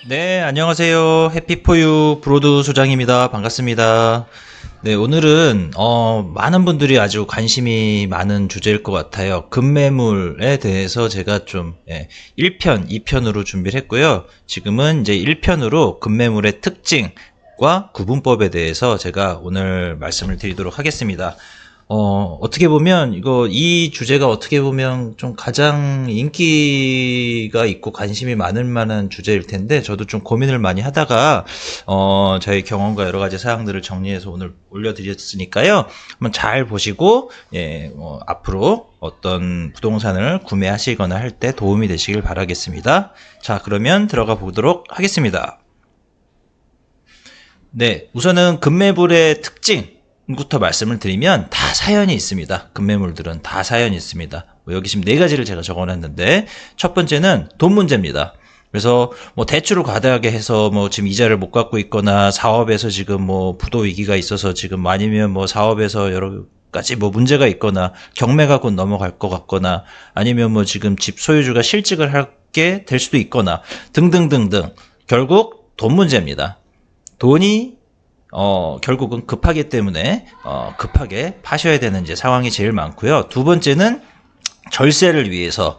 네, 안녕하세요. 해피포유 브로드 소장입니다. 반갑습니다. 네, 오늘은 많은 분들이 아주 관심이 많은 주제일 것 같아요. 급매물에 대해서 제가 좀 1편, 2편으로 준비를 했고요. 지금은 이제 1편으로 급매물의 특징과 구분법에 대해서 제가 오늘 말씀을 드리도록 하겠습니다. 어떻게 보면, 이 주제가 어떻게 보면 좀 가장 인기가 있고 관심이 많을 만한 주제일 텐데, 저도 좀 고민을 많이 하다가, 저희 경험과 여러 가지 사항들을 정리해서 오늘 올려드렸으니까요. 한번 잘 보시고, 앞으로 어떤 부동산을 구매하시거나 할 때 도움이 되시길 바라겠습니다. 자, 그러면 들어가 보도록 하겠습니다. 네, 우선은 급매물의 특징, 부터 말씀을 드리면 다 사연이 있습니다. 급매물들은 다 사연이 있습니다. 여기 지금 네 가지를 제가 적어놨는데 첫 번째는 돈 문제입니다. 그래서 뭐 대출을 과다하게 해서 뭐 지금 이자를 못 갚고 있거나 사업에서 지금 뭐 부도 위기가 있어서 지금 아니면 뭐 사업에서 여러 가지 뭐 문제가 있거나 경매가 곧 넘어갈 것 같거나 아니면 뭐 지금 집 소유주가 실직을 하게 될 수도 있거나 등등등등 결국 돈 문제입니다. 돈이 결국은 급하기 때문에 급하게 파셔야 되는 이제 상황이 제일 많고요. 두 번째는 절세를 위해서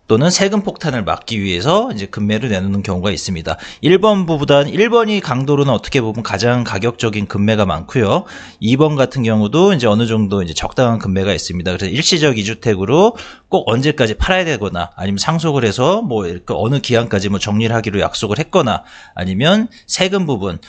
또는 세금 폭탄을 막기 위해서 이제 급매를 내놓는 경우가 있습니다. 1번이 강도로는 어떻게 보면 가장 가격적인 급매가 많고요. 2번 같은 경우도 이제 어느 정도 이제 적당한 급매가 있습니다. 그래서 일시적 2주택으로 꼭 언제까지 팔아야 되거나 아니면 상속을 해서 뭐 이렇게 어느 기한까지 뭐 정리를 하기로 약속을 했거나 아니면 세금 부분,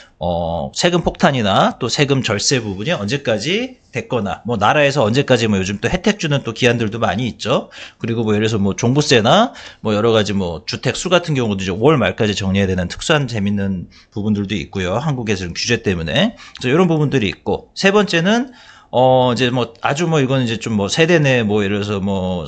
세금 폭탄이나 또 세금 절세 부분이 언제까지 됐거나 뭐 나라에서 언제까지 뭐 요즘 또 혜택 주는 또 기한들도 많이 있죠. 그리고 뭐 예를 들어서 뭐 종부세나 뭐 여러 가지 뭐 주택 수 같은 경우도 이제 5월 말까지 정리해야 되는 특수한 재밌는 부분들도 있고요. 한국에서 좀 규제 때문에. 그래서 이런 부분들이 있고 세 번째는 이제 뭐 아주 뭐 이거는 이제 좀 뭐 세대 내 뭐 예를 들어서 뭐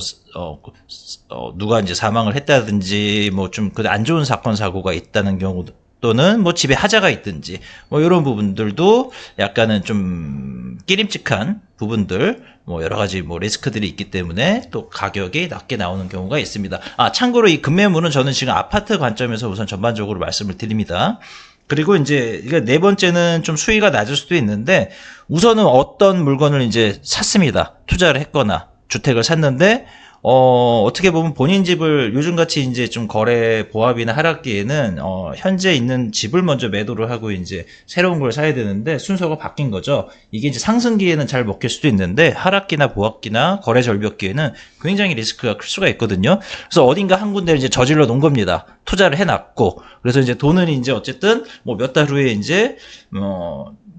누가 이제 사망을 했다든지 뭐 좀 그 안 좋은 사건 사고가 있다는 경우 또는 뭐 집에 하자가 있든지 뭐 이런 부분들도 약간은 좀 끼림칙한 부분들 뭐 여러 가지 뭐 리스크들이 있기 때문에 또 가격이 낮게 나오는 경우가 있습니다. 참고로 이 급매물은 저는 지금 아파트 관점에서 우선 전반적으로 말씀을 드립니다. 그리고 이제 네 번째는 좀 수위가 낮을 수도 있는데 우선은 어떤 물건을 이제 샀습니다. 투자를 했거나 주택을 샀는데 어떻게 보면 본인 집을 요즘같이 이제 좀 거래 보합이나 하락기에는 현재 있는 집을 먼저 매도를 하고 이제 새로운 걸 사야 되는데 순서가 바뀐 거죠. 이게 이제 상승기에는 잘 먹힐 수도 있는데 하락기나 보합기나 거래 절벽기에는 굉장히 리스크가 클 수가 있거든요. 그래서 어딘가 한 군데를 이제 저질러 놓은 겁니다. 투자를 해놨고 그래서 이제 돈은 이제 어쨌든 뭐 몇 달 후에 이제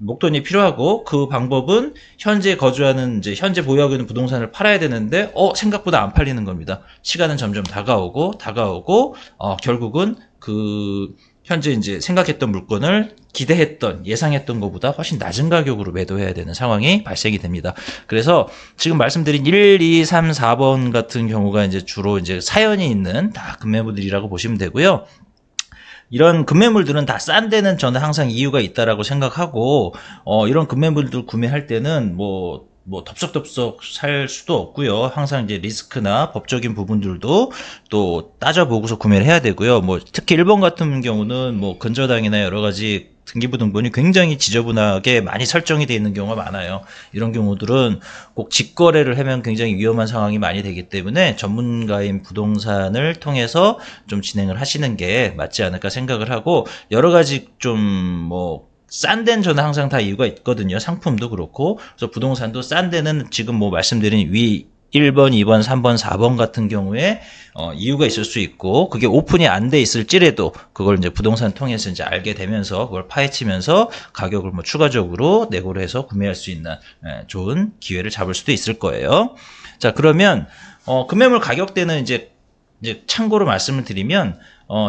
목돈이 필요하고 그 방법은 현재 거주하는 이제 현재 보유하고 있는 부동산을 팔아야 되는데 생각보다 안 팔리는 겁니다. 시간은 점점 다가오고 결국은 그 현재 이제 생각했던 물건을 기대했던 예상했던 것보다 훨씬 낮은 가격으로 매도해야 되는 상황이 발생이 됩니다. 그래서 지금 말씀드린 1, 2, 3, 4번 같은 경우가 이제 주로 이제 사연이 있는 다 급매물들이라고 보시면 되고요. 이런 급매물들은 다 싼 데는 저는 항상 이유가 있다라고 생각하고 이런 급매물들 구매할 때는 뭐 덥석덥석 살 수도 없고요. 항상 이제 리스크나 법적인 부분들도 또 따져보고서 구매를 해야 되고요. 뭐 특히 일본 같은 경우는 뭐 근저당이나 여러 가지 등기부등본이 굉장히 지저분하게 많이 설정이 되어 있는 경우가 많아요. 이런 경우들은 꼭 직거래를 하면 굉장히 위험한 상황이 많이 되기 때문에 전문가인 부동산을 통해서 좀 진행을 하시는 게 맞지 않을까 생각을 하고 여러 가지 좀 뭐 싼 데는 저는 항상 다 이유가 있거든요. 상품도 그렇고. 그래서 부동산도 싼 데는 지금 뭐 말씀드린 위 1번, 2번, 3번, 4번 같은 경우에 이유가 있을 수 있고 그게 오픈이 안 돼 있을지라도 그걸 이제 부동산 통해서 이제 알게 되면서 그걸 파헤치면서 가격을 뭐 추가적으로 내고를 해서 구매할 수 있는 좋은 기회를 잡을 수도 있을 거예요. 자, 그러면 급매물 가격대는 이제 참고로 말씀을 드리면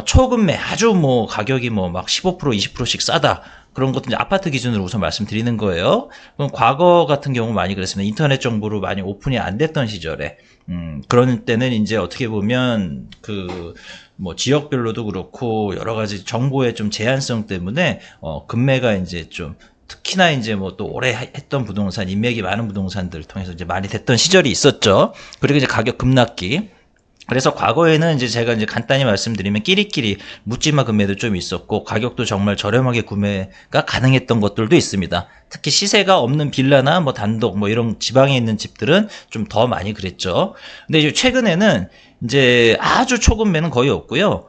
초급매 아주 뭐 가격이 뭐 막 15% 20%씩 싸다 그런 것도 이제 아파트 기준으로 우선 말씀드리는 거예요. 그럼 과거 같은 경우 많이 그랬습니다. 인터넷 정보로 많이 오픈이 안 됐던 시절에 그런 때는 이제 어떻게 보면 그 뭐 지역별로도 그렇고 여러 가지 정보의 좀 제한성 때문에 급매가 이제 좀 특히나 이제 뭐 또 오래 했던 부동산 인맥이 많은 부동산들을 통해서 이제 많이 됐던 시절이 있었죠. 그리고 이제 가격 급락기 그래서 과거에는 이제 제가 이제 간단히 말씀드리면 끼리끼리 묻지마 금매도 좀 있었고 가격도 정말 저렴하게 구매가 가능했던 것들도 있습니다. 특히 시세가 없는 빌라나 뭐 단독 뭐 이런 지방에 있는 집들은 좀 더 많이 그랬죠. 근데 이제 최근에는 이제 아주 초급매는 거의 없고요.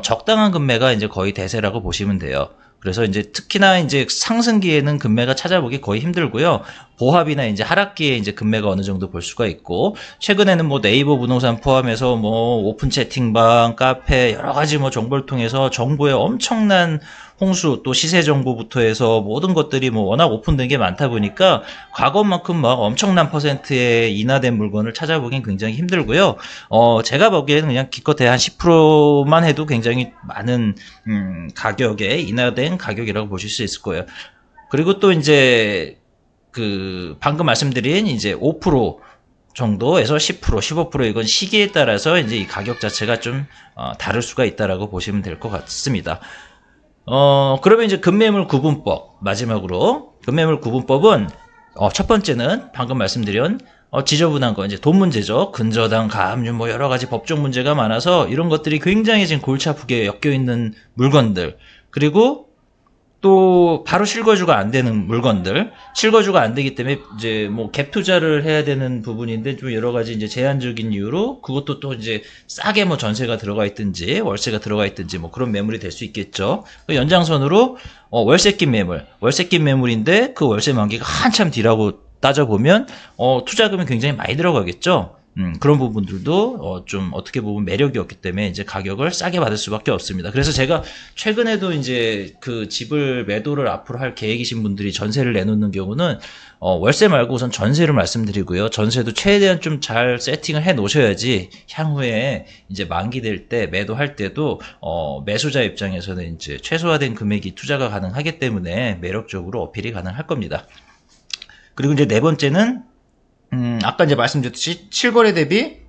적당한 금매가 이제 거의 대세라고 보시면 돼요. 그래서 이제 특히나 이제 상승기에는 금매가 찾아보기 거의 힘들고요. 보합이나 이제 하락기에 이제 금매가 어느 정도 볼 수가 있고, 최근에는 뭐 네이버 부동산 포함해서 뭐 오픈 채팅방, 카페 여러 가지 뭐 정보를 통해서 정보의 엄청난 홍수, 또 시세 정보부터 해서 모든 것들이 뭐 워낙 오픈된 게 많다 보니까 과거만큼 막 엄청난 퍼센트의 인하된 물건을 찾아보긴 굉장히 힘들고요. 제가 보기에는 그냥 기껏해 한 10%만 해도 굉장히 많은 가격에 인하된 가격이라고 보실 수 있을 거예요. 그리고 또 이제 그 방금 말씀드린 이제 5% 정도에서 10%, 15% 이건 시기에 따라서 이제 이 가격 자체가 좀 다를 수가 있다라고 보시면 될 것 같습니다. 그러면 이제 급매물 구분법, 마지막으로 급매물 구분법은 첫 번째는 방금 말씀드린 지저분한 거, 이제 돈 문제죠. 근저당, 가압류, 뭐 여러 가지 법적 문제가 많아서 이런 것들이 굉장히 지금 골치 아프게 엮여 있는 물건들. 그리고 또 바로 실거주가 안 되는 물건들, 실거주가 안 되기 때문에 이제 뭐 갭 투자를 해야 되는 부분인데 좀 여러 가지 이제 제한적인 이유로 그것도 또 이제 싸게 뭐 전세가 들어가 있든지 월세가 들어가 있든지 뭐 그런 매물이 될 수 있겠죠. 그 연장선으로 월세 낀 매물, 월세 낀 매물인데 그 월세 만기가 한참 뒤라고 따져보면 투자금이 굉장히 많이 들어가겠죠. 그런 부분들도 좀 어떻게 보면 매력이 없기 때문에 이제 가격을 싸게 받을 수밖에 없습니다. 그래서 제가 최근에도 이제 그 집을 매도를 앞으로 할 계획이신 분들이 전세를 내놓는 경우는 월세 말고 우선 전세를 말씀드리고요. 전세도 최대한 좀 잘 세팅을 해 놓으셔야지 향후에 이제 만기될 때 매도할 때도 매수자 입장에서는 이제 최소화된 금액이 투자가 가능하기 때문에 매력적으로 어필이 가능할 겁니다. 그리고 이제 네 번째는 아까 이제 말씀드렸듯이 실거래 대비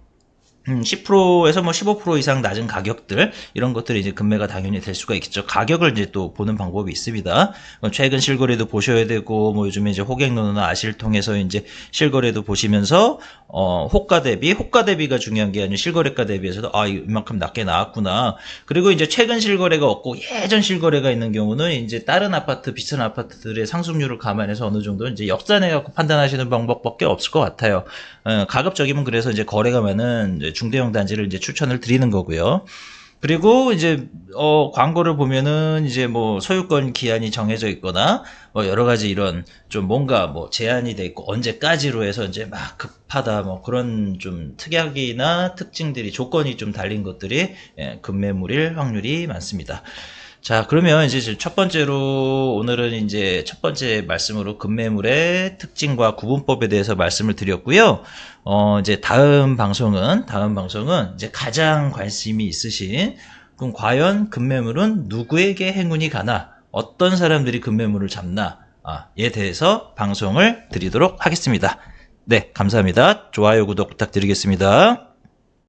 10%에서 뭐 15% 이상 낮은 가격들, 이런 것들이 이제 금매가 당연히 될 수가 있겠죠. 가격을 이제 또 보는 방법이 있습니다. 최근 실거래도 보셔야 되고, 뭐 요즘에 이제 호갱노노나 아실 통해서 이제 실거래도 보시면서, 호가 대비가 중요한 게 아니고 실거래가 대비해서도, 이만큼 낮게 나왔구나. 그리고 이제 최근 실거래가 없고 예전 실거래가 있는 경우는 이제 다른 아파트, 비슷한 아파트들의 상승률을 감안해서 어느 정도 이제 역산해갖고 판단하시는 방법밖에 없을 것 같아요. 가급적이면 그래서 이제 거래가 많은 이제 중대형 단지를 이제 추천을 드리는 거고요. 그리고 이제 광고를 보면은 이제 뭐 소유권 기한이 정해져 있거나 뭐 여러 가지 이런 좀 뭔가 뭐 제한이 돼 있고 언제까지로 해서 이제 막 급하다 뭐 그런 좀 특약이나 특징들이 조건이 좀 달린 것들이 급매물일 확률이 많습니다. 자, 그러면 이제 첫 번째로 오늘은 이제 첫 번째 말씀으로 급매물의 특징과 구분법에 대해서 말씀을 드렸고요. 이제 다음 방송은 이제 가장 관심이 있으신, 그럼 과연 급매물은 누구에게 행운이 가나, 어떤 사람들이 급매물을 잡나, 에 대해서 방송을 드리도록 하겠습니다. 네, 감사합니다. 좋아요, 구독 부탁드리겠습니다.